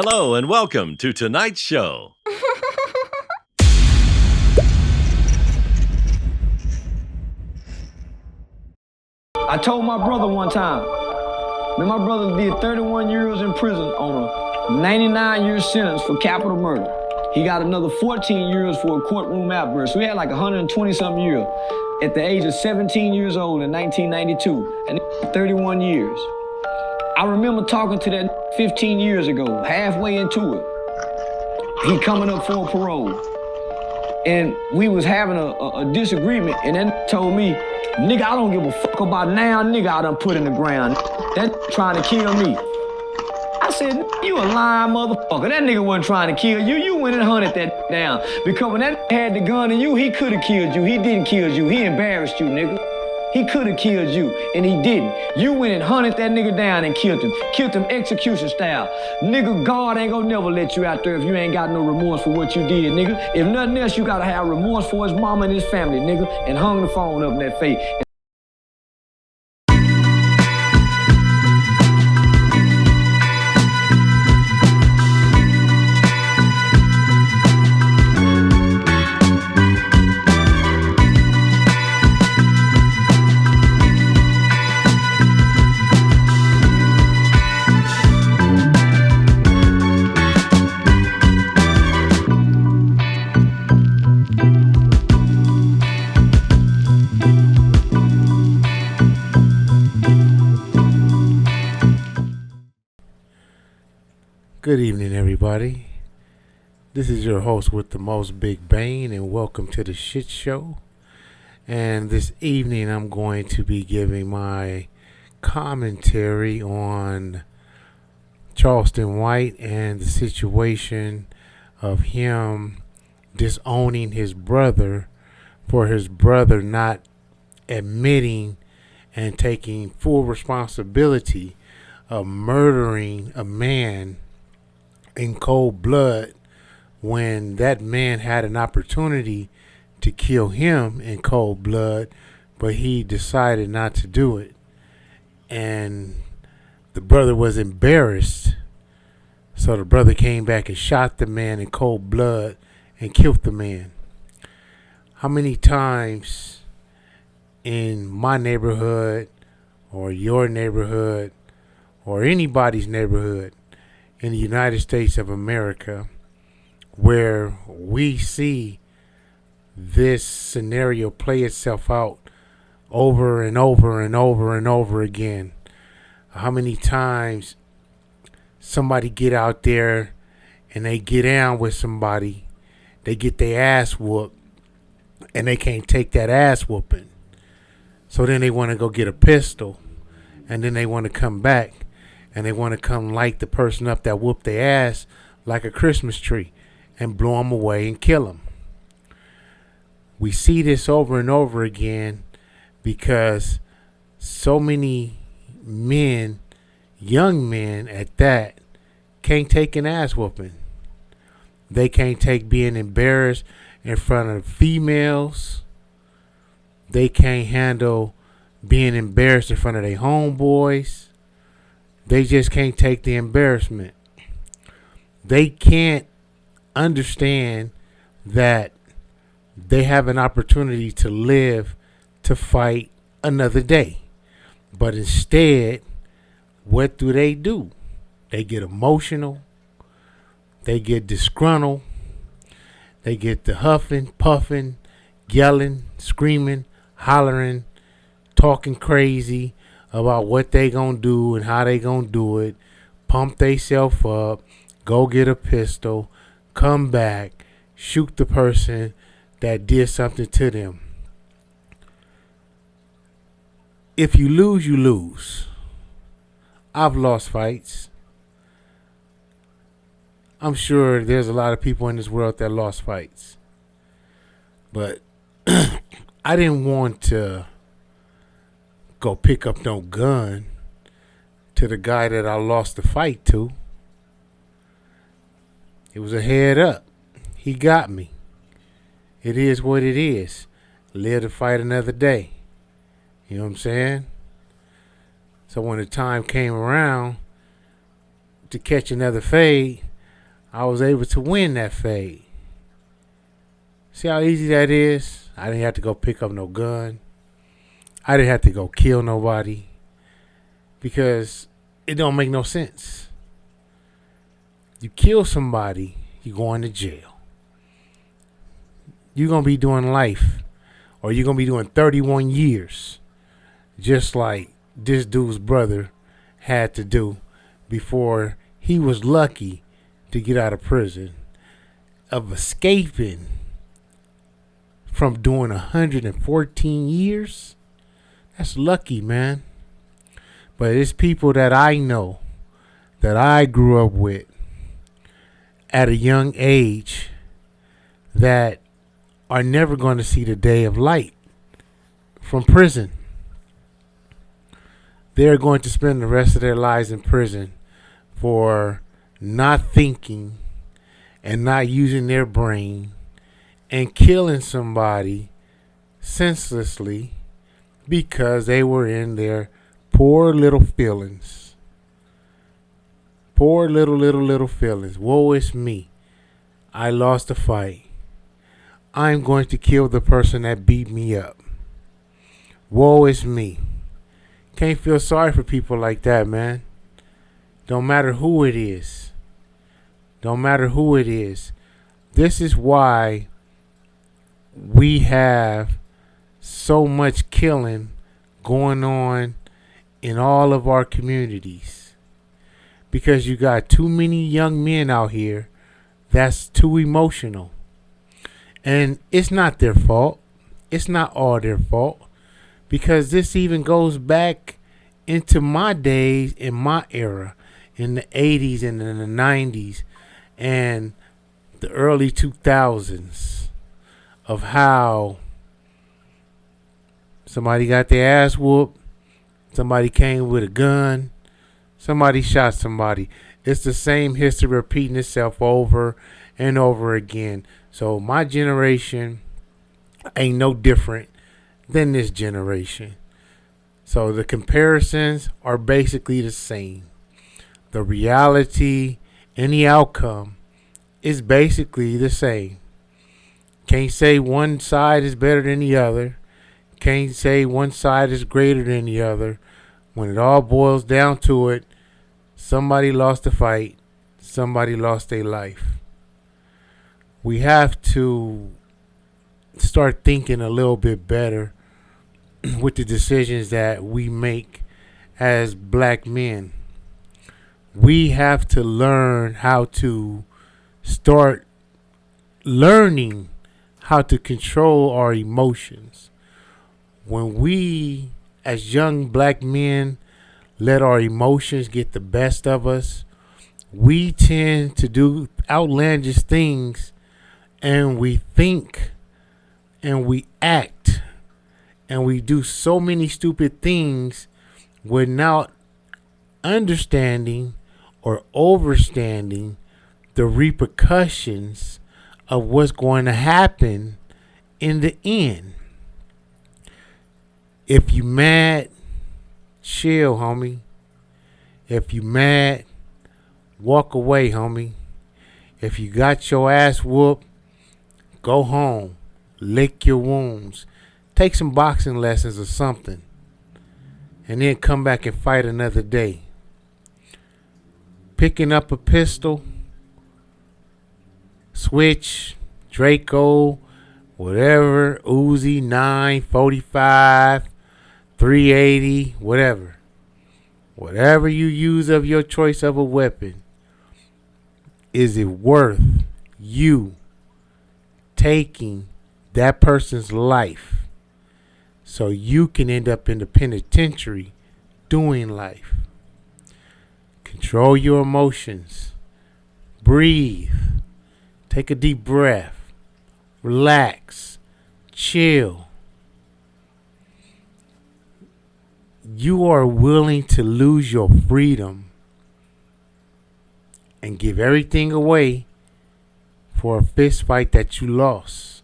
Hello and welcome to tonight's show. I told my brother one time, man, my brother did 31 years in prison on a 99-year sentence for capital murder. He got another 14 years for a courtroom outburst. So he had like 120-something years at the age of 17 years old in 1992, and 31 years. I remember talking to that 15 years ago, halfway into it. He coming up for parole. And we was having a disagreement, and then told me, nigga, I don't give a fuck about now, nigga, I done put in the ground. That trying to kill me. I said, you a lying motherfucker. That nigga wasn't trying to kill you. You went and hunted that down. Because when that had the gun in you, he could have killed you. He didn't kill you. He embarrassed you, nigga. He could have killed you, and he didn't. You went and hunted that nigga down and killed him. Killed him execution style. Nigga, God ain't gonna never let you out there if you ain't got no remorse for what you did, nigga. If nothing else, you gotta have remorse for his mama and his family, nigga, and hung the phone up in that face. Good evening, everybody. This is your host with the most, Big Bane, and welcome to the shit show. And this evening, I'm going to be giving my commentary on Charlston White and the situation of him disowning his brother for his brother not admitting and taking full responsibility of murdering a man in cold blood when that man had an opportunity to kill him in cold blood, but he decided not to do it. And the brother was embarrassed, so the brother came back and shot the man in cold blood and killed the man. How many times in my neighborhood or your neighborhood or anybody's neighborhood in the United States of America where we see this scenario play itself out over and over and over and over again? How many times somebody get out there and they get down with somebody, they get their ass whooped, and they can't take that ass whooping. So then they want to go get a pistol, and then they want to come back and they want to come light the person up that whooped their ass like a Christmas tree and blow them away and kill them. We see this over and over again because so many men, young men at that, can't take an ass whooping. They can't take being embarrassed in front of females. They can't handle being embarrassed in front of their homeboys. They just can't take the embarrassment. They can't understand that they have an opportunity to live to fight another day. But instead, what do? They get emotional. They get disgruntled. They get the huffing, puffing, yelling, screaming, hollering, talking crazy about what they gonna do and how they gonna do it, pump theyself up, go get a pistol, come back, shoot the person that did something to them. If you lose, you lose. I've lost fights. I'm sure there's a lot of people in this world that lost fights. But I didn't want to go pick up no gun to the guy that I lost the fight to. It was a head up. He got me. It is what it is. Live to fight another day. You know what I'm saying? So when the time came around to catch another fade, I was able to win that fade. See how easy that is? I didn't have to go pick up no gun. I didn't have to go kill nobody. Because it don't make no sense. You kill somebody, you going to jail. You're going to be doing life. Or you're going to be doing 31 years. Just like this dude's brother had to do before he was lucky to get out of prison. Of escaping from doing 114 years. That's lucky, man. But it's people that I know, that I grew up with at a young age that are never going to see the day of light from prison. They're going to spend the rest of their lives in prison for not thinking and not using their brain and killing somebody senselessly because they were in their poor little feelings. Poor little feelings. Woe is me. I lost a fight. I'm going to kill the person that beat me up. Woe is me. Can't feel sorry for people like that, man. Don't matter who it is. Don't matter who it is. This is why we have so much killing going on in all of our communities, because you got too many young men out here that's too emotional. And it's not their fault. It's not all their fault, because this even goes back into my days, in my era, in the 80s and in the 90s and the early 2000s, of how somebody got their ass whooped. Somebody came with a gun. Somebody shot somebody. It's the same history repeating itself over and over again. So my generation ain't no different than this generation. So the comparisons are basically the same. The reality and the outcome is basically the same. Can't say one side is better than the other. Can't say one side is greater than the other. When it all boils down to it, somebody lost a fight. Somebody lost their life. We have to start thinking a little bit better with the decisions that we make as black men. We have to learn how to start learning how to control our emotions. When we, as young black men, let our emotions get the best of us, we tend to do outlandish things, and we think and we act and we do so many stupid things without understanding or overstanding the repercussions of what's going to happen in the end. If you mad, chill, homie. If you mad, walk away, homie. If you got your ass whooped, go home. Lick your wounds. Take some boxing lessons or something. And then come back and fight another day. Picking up a pistol, switch, Draco, whatever, Uzi, 945, 380, whatever. Whatever you use of your choice of a weapon, is it worth you taking that person's life so you can end up in the penitentiary doing life? Control your emotions. Breathe. Take a deep breath. Relax. Chill. You are willing to lose your freedom and give everything away for a fist fight that you lost,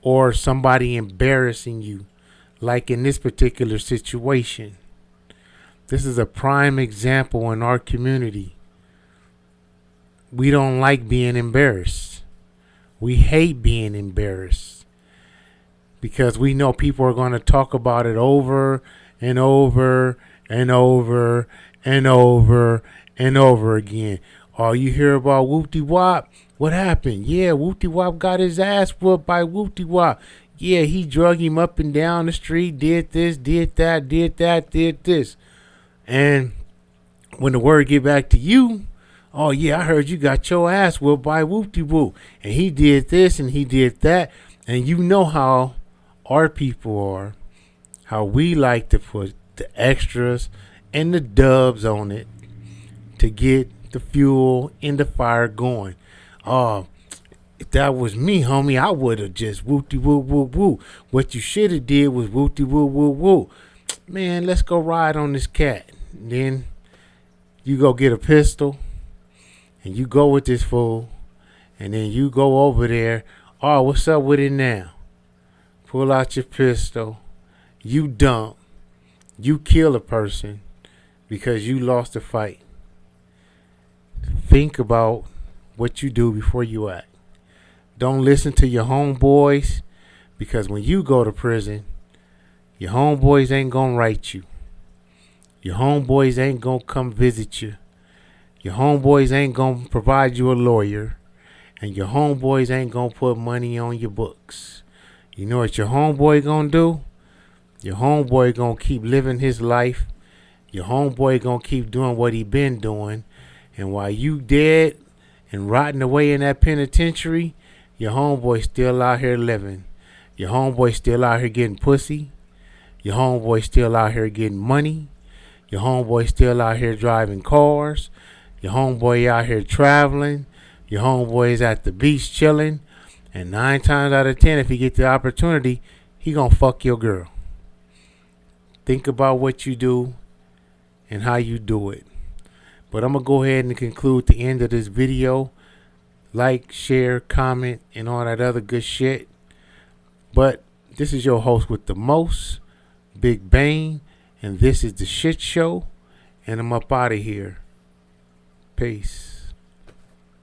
or somebody embarrassing you, like in this particular situation. This is a prime example in our community. we don't like being embarrassed. We hate being embarrassed because we know people are going to talk about it over and over and over and over and over again. All you hear about Whoopty Wop, what happened? Yeah, Whoopty Wop got his ass whooped by Whoopty Wop. Yeah, he drug him up and down the street, did this, did that, did this. And when the word get back to you, oh yeah, I heard you got your ass whooped by Whoopty Whoop. And he did this and he did that. And you know how our people are, how we like to put the extras and the dubs on it to get the fuel and the fire going. Oh, if that was me, homie, I would have just whoopty whoop whoop whoop. What you should have did was whoopty whoop whoop whoop. Man, let's go ride on this cat. Then you go get a pistol and you go with this fool, and then you go over there. Oh, what's up with it now? Pull out your pistol. You dump. You kill a person because you lost a fight. Think about what you do before you act. Don't listen to your homeboys, because when you go to prison, your homeboys ain't gonna write you. Your homeboys ain't gonna come visit you. Your homeboys ain't gonna provide you a lawyer. And your homeboys ain't gonna put money on your books. You know what your homeboy gonna do? Your homeboy gonna keep living his life. Your homeboy gonna keep doing what he been doing. And while you dead and rotting away in that penitentiary, your homeboy still out here living. Your homeboy still out here getting pussy. Your homeboy still out here getting money. Your homeboy still out here driving cars. Your homeboy out here traveling. Your homeboy is at the beach chilling. And 9 times out of 10, if he get the opportunity, he gonna fuck your girl. Think about what you do and how you do it. But I'm gonna go ahead and conclude the end of this video. Like, share, comment, and all that other good shit. But this is your host with the most, Big Bane, and this is the Shit Show, and I'm up out of here. Peace.